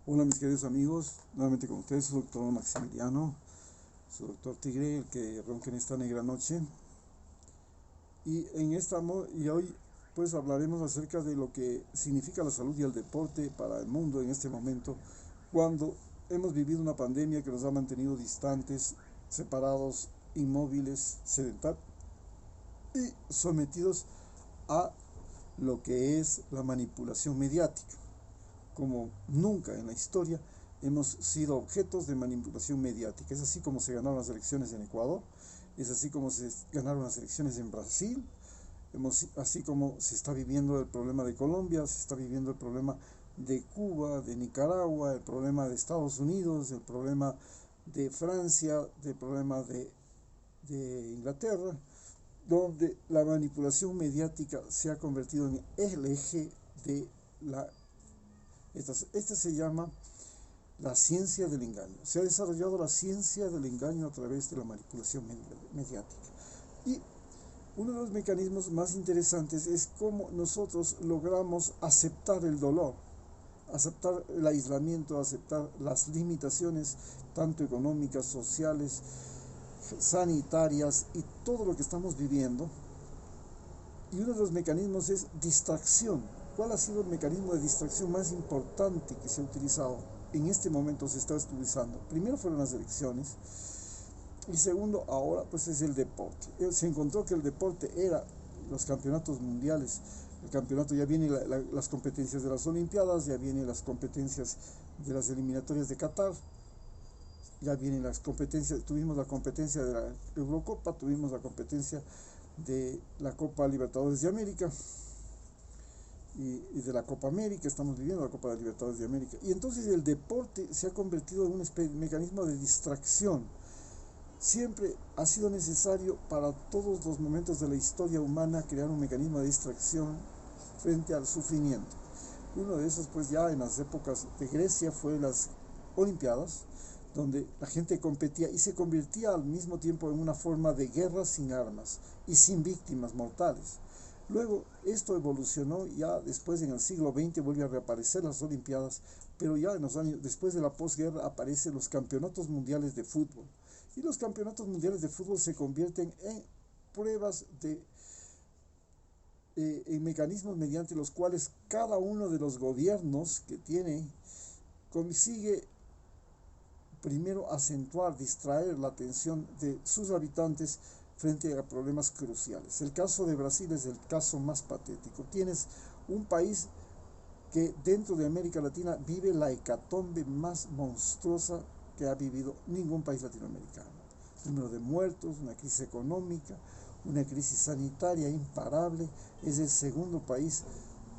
Hola mis queridos amigos, nuevamente con ustedes, su doctor Maximiliano, su doctor Tigre, el que ronca en esta negra noche. Y hoy pues hablaremos acerca de lo que significa la salud y el deporte para el mundo en este momento, cuando hemos vivido una pandemia que nos ha mantenido distantes, separados, inmóviles, sedentarios y sometidos a lo que es la manipulación mediática. Como nunca en la historia hemos sido objetos de manipulación mediática. Es así como se ganaron las elecciones en Ecuador, es así como se ganaron las elecciones en Brasil, así como se está viviendo el problema de Colombia, se está viviendo el problema de Cuba, de Nicaragua, el problema de Estados Unidos, el problema de Francia, el problema de Inglaterra, donde la manipulación mediática se ha convertido en el eje de la... Esta se llama la ciencia del engaño. Se ha desarrollado la ciencia del engaño a través de la manipulación mediática. Y uno de los mecanismos más interesantes es cómo nosotros logramos aceptar el dolor, aceptar el aislamiento, aceptar las limitaciones, tanto económicas, sociales, sanitarias y todo lo que estamos viviendo. Y uno de los mecanismos es distracción. ¿Cuál ha sido el mecanismo de distracción más importante que se ha utilizado? En este momento se está utilizando. Primero fueron las elecciones y segundo ahora pues es el deporte. Se encontró que el deporte era los campeonatos mundiales. El campeonato, ya vienen las competencias de las Olimpiadas, ya vienen las competencias de las eliminatorias de Qatar, ya vienen las competencias, tuvimos la competencia de la Eurocopa, tuvimos la competencia de la Copa Libertadores de América y de la Copa América, estamos viviendo la Copa de Libertadores de América. Y entonces el deporte se ha convertido en un mecanismo de distracción. Siempre ha sido necesario para todos los momentos de la historia humana crear un mecanismo de distracción frente al sufrimiento. Uno de esos pues ya en las épocas de Grecia fue las Olimpiadas, donde la gente competía y se convertía al mismo tiempo en una forma de guerra sin armas y sin víctimas mortales. Luego esto evolucionó, ya después en el siglo XX vuelve a reaparecer las Olimpiadas, pero ya en los años después de la posguerra aparecen los campeonatos mundiales de fútbol. Y los campeonatos mundiales de fútbol se convierten en pruebas en mecanismos mediante los cuales cada uno de los gobiernos que tiene consigue primero acentuar, distraer la atención de sus habitantes frente a problemas cruciales. El caso de Brasil es el caso más patético. Tienes un país que dentro de América Latina vive la hecatombe más monstruosa que ha vivido ningún país latinoamericano. Número de muertos, una crisis económica, una crisis sanitaria imparable. Es el segundo país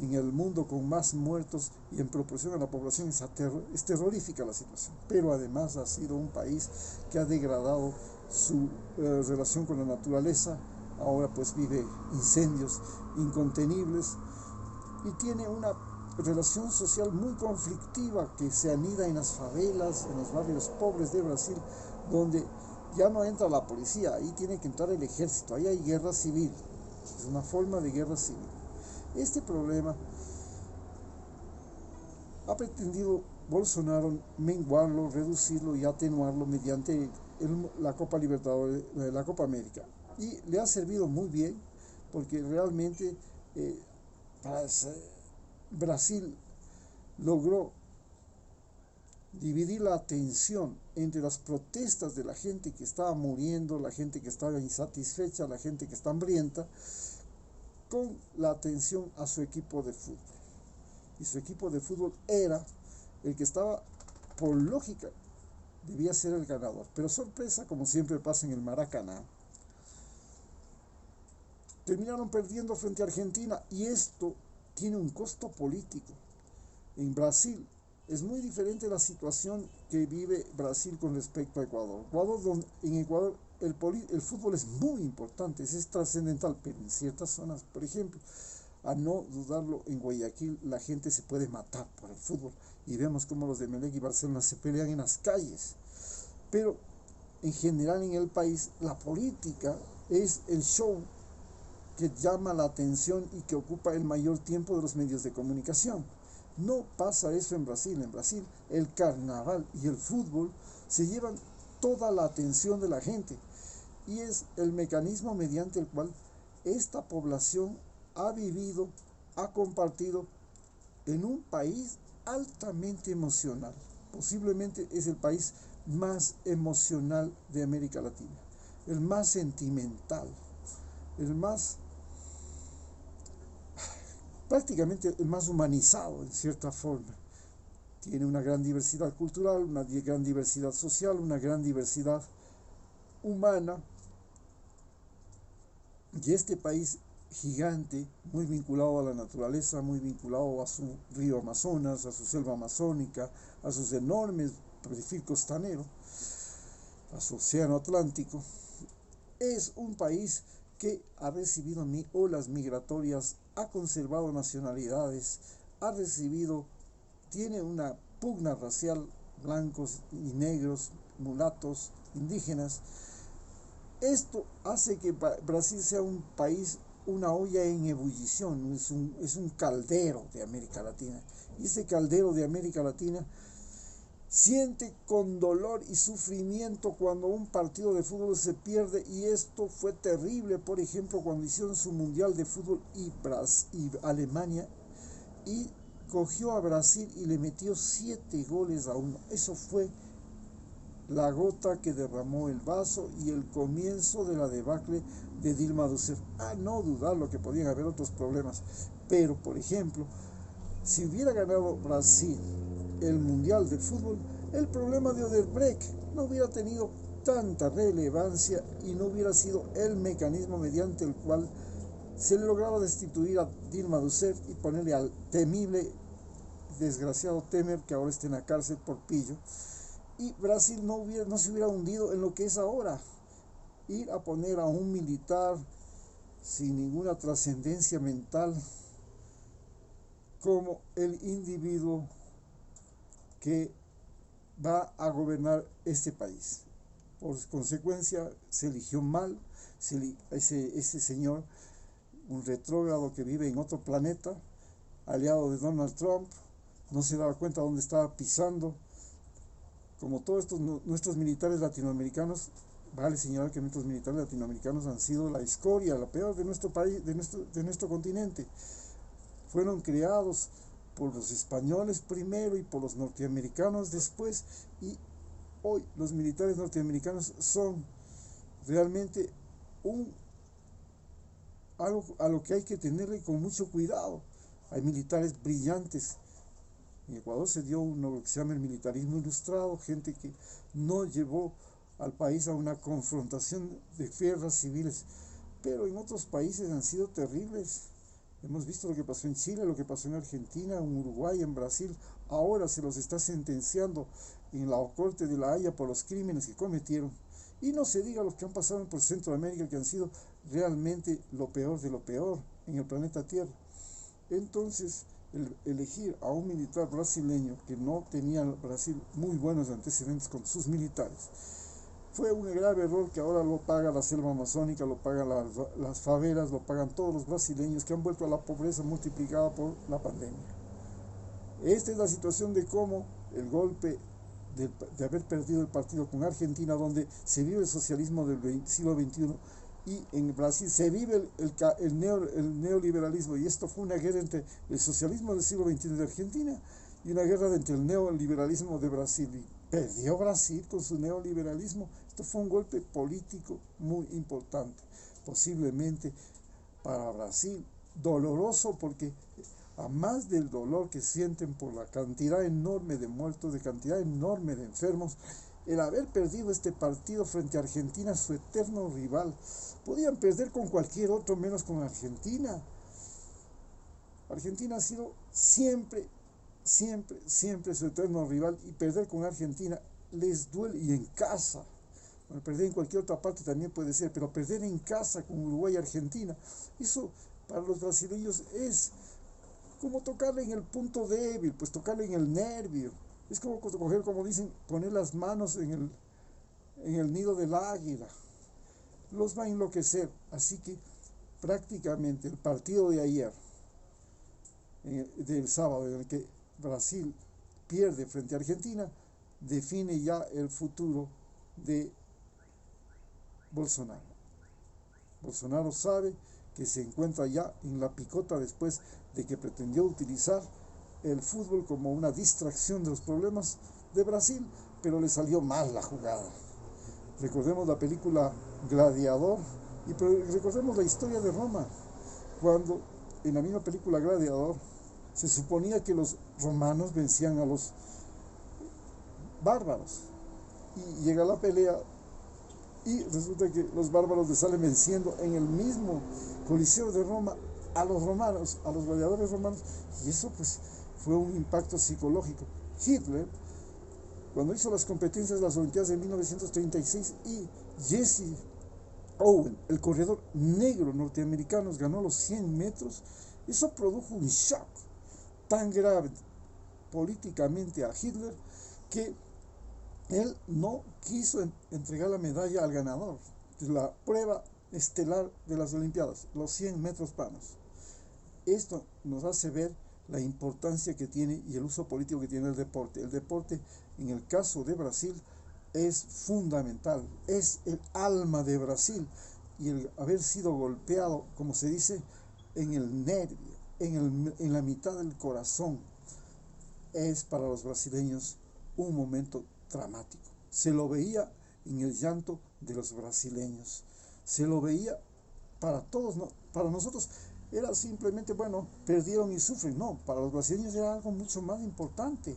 en el mundo con más muertos y en proporción a la población es terrorífica la situación. Pero además ha sido un país que ha degradado su relación con la naturaleza. Ahora pues vive incendios incontenibles y tiene una relación social muy conflictiva que se anida en las favelas, en los barrios pobres de Brasil, donde ya no entra la policía, ahí tiene que entrar el ejército, ahí hay guerra civil, es una forma de guerra civil. Este problema ha pretendido Bolsonaro menguarlo, reducirlo y atenuarlo mediante la Copa Libertadores, la Copa América. Y le ha servido muy bien porque realmente eh, Brasil logró dividir la atención entre las protestas de la gente que estaba muriendo, la gente que estaba insatisfecha, la gente que está hambrienta, con la atención a su equipo de fútbol. Y su equipo de fútbol era el que estaba, por lógica, debía ser el ganador. Pero sorpresa, como siempre pasa en el Maracaná, terminaron perdiendo frente a Argentina y esto tiene un costo político. En Brasil es muy diferente la situación que vive Brasil con respecto a Ecuador. En Ecuador el fútbol es muy importante, es trascendental, pero en ciertas zonas, por ejemplo, a no dudarlo, en Guayaquil la gente se puede matar por el fútbol y vemos cómo los de Melec y Barcelona se pelean en las calles. Pero en general en el país la política es el show que llama la atención y que ocupa el mayor tiempo de los medios de comunicación. No pasa eso en Brasil. En Brasil el carnaval y el fútbol se llevan toda la atención de la gente y es el mecanismo mediante el cual esta población ha vivido, ha compartido en un país altamente emocional. Posiblemente es el país más emocional de América Latina, el más sentimental, el más, prácticamente el más humanizado en cierta forma. Tiene una gran diversidad cultural, una gran diversidad social, una gran diversidad humana. Y este país gigante, muy vinculado a la naturaleza, muy vinculado a su río Amazonas, a su selva amazónica, a sus enormes perfil costanero, a su océano Atlántico, es un país que ha recibido olas migratorias, ha conservado nacionalidades, ha recibido, tiene una pugna racial, blancos y negros, mulatos, indígenas. Esto hace que Brasil sea un país, una olla en ebullición, es un caldero de América Latina. Y ese caldero de América Latina siente con dolor y sufrimiento cuando un partido de fútbol se pierde, y esto fue terrible, por ejemplo, cuando hicieron su mundial de fútbol y Alemania y cogió a Brasil y le metió 7 goles a 1. Eso fue la gota que derramó el vaso y el comienzo de la debacle de Dilma Rousseff. A no dudar lo que podían haber otros problemas, pero por ejemplo, si hubiera ganado Brasil el Mundial de Fútbol, el problema de Odebrecht no hubiera tenido tanta relevancia y no hubiera sido el mecanismo mediante el cual se le lograba destituir a Dilma Rousseff y ponerle al temible, desgraciado Temer, que ahora está en la cárcel por pillo. Y Brasil no se hubiera hundido en lo que es ahora. Ir a poner a un militar sin ninguna trascendencia mental como el individuo que va a gobernar este país. Por consecuencia, se eligió mal ese señor, un retrógrado que vive en otro planeta, aliado de Donald Trump, no se daba cuenta dónde estaba pisando. Como todos nuestros militares latinoamericanos, vale señalar que nuestros militares latinoamericanos han sido la escoria, la peor de nuestro país, de nuestro continente. Fueron creados por los españoles primero y por los norteamericanos después, y hoy los militares norteamericanos son realmente algo a lo que hay que tenerle con mucho cuidado. Hay militares brillantes. En Ecuador se dio lo que se llama el militarismo ilustrado, gente que no llevó al país a una confrontación de guerras civiles, pero en otros países han sido terribles. Hemos visto lo que pasó en Chile, lo que pasó en Argentina, en Uruguay, en Brasil. Ahora se los está sentenciando en la Corte de la Haya por los crímenes que cometieron. Y no se diga los que han pasado por Centroamérica, que han sido realmente lo peor de lo peor en el planeta Tierra. Entonces, elegir a un militar brasileño que no tenía en Brasil muy buenos antecedentes con sus militares fue un grave error que ahora lo paga la selva amazónica, lo pagan las favelas, lo pagan todos los brasileños que han vuelto a la pobreza multiplicada por la pandemia. Esta es la situación de cómo el golpe de haber perdido el partido con Argentina, donde se vive el socialismo del siglo XXI, y en Brasil se vive el neoliberalismo, y esto fue una guerra entre el socialismo del siglo XXI de Argentina y una guerra entre el neoliberalismo de Brasil. Y perdió Brasil con su neoliberalismo. Esto fue un golpe político muy importante, posiblemente para Brasil doloroso, porque a más del dolor que sienten por la cantidad enorme de muertos, de cantidad enorme de enfermos, el haber perdido este partido frente a Argentina, su eterno rival. Podían perder con cualquier otro menos con Argentina. Argentina ha sido siempre, siempre, siempre su eterno rival, y perder con Argentina les duele, y en casa. Bueno, perder en cualquier otra parte también puede ser, pero perder en casa con Uruguay y Argentina, eso para los brasileños es como tocarle en el punto débil, pues tocarle en el nervio. Es como coger, como dicen, poner las manos en el nido del águila. Los va a enloquecer. Así que prácticamente el partido de ayer, del sábado, en el que Brasil pierde frente a Argentina, define ya el futuro de Bolsonaro. Bolsonaro sabe que se encuentra ya en la picota después de que pretendió utilizar el fútbol como una distracción de los problemas de Brasil, pero le salió mal la jugada. Recordemos la película Gladiador y recordemos la historia de Roma, cuando en la misma película Gladiador se suponía que los romanos vencían a los bárbaros, y llega la pelea y resulta que los bárbaros le salen venciendo en el mismo Coliseo de Roma a los romanos, a los gladiadores romanos, y eso pues fue un impacto psicológico. Hitler, cuando hizo las competencias de las Olimpiadas de 1936 y Jesse Owens, el corredor negro norteamericano, ganó los 100 metros, eso produjo un shock tan grave políticamente a Hitler que él no quiso entregar la medalla al ganador de la prueba estelar de las Olimpiadas, los 100 metros planos. Esto nos hace ver la importancia que tiene y el uso político que tiene el deporte. El deporte, en el caso de Brasil, es fundamental, es el alma de Brasil, y el haber sido golpeado, como se dice, en el nervio, en la mitad del corazón, es para los brasileños un momento dramático. Se lo veía en el llanto de los brasileños, se lo veía para todos, ¿no? Para nosotros era simplemente, bueno, perdieron y sufren. No, para los brasileños era algo mucho más importante.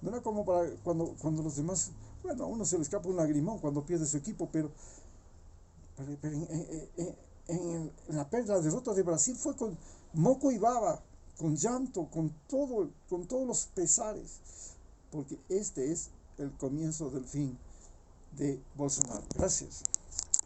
No era como para cuando los demás, bueno, a uno se le escapa un lagrimón cuando pierde su equipo, pero en la pérdida, la derrota de Brasil fue con moco y baba, con llanto, con todos los pesares, porque este es el comienzo del fin de Bolsonaro. Gracias.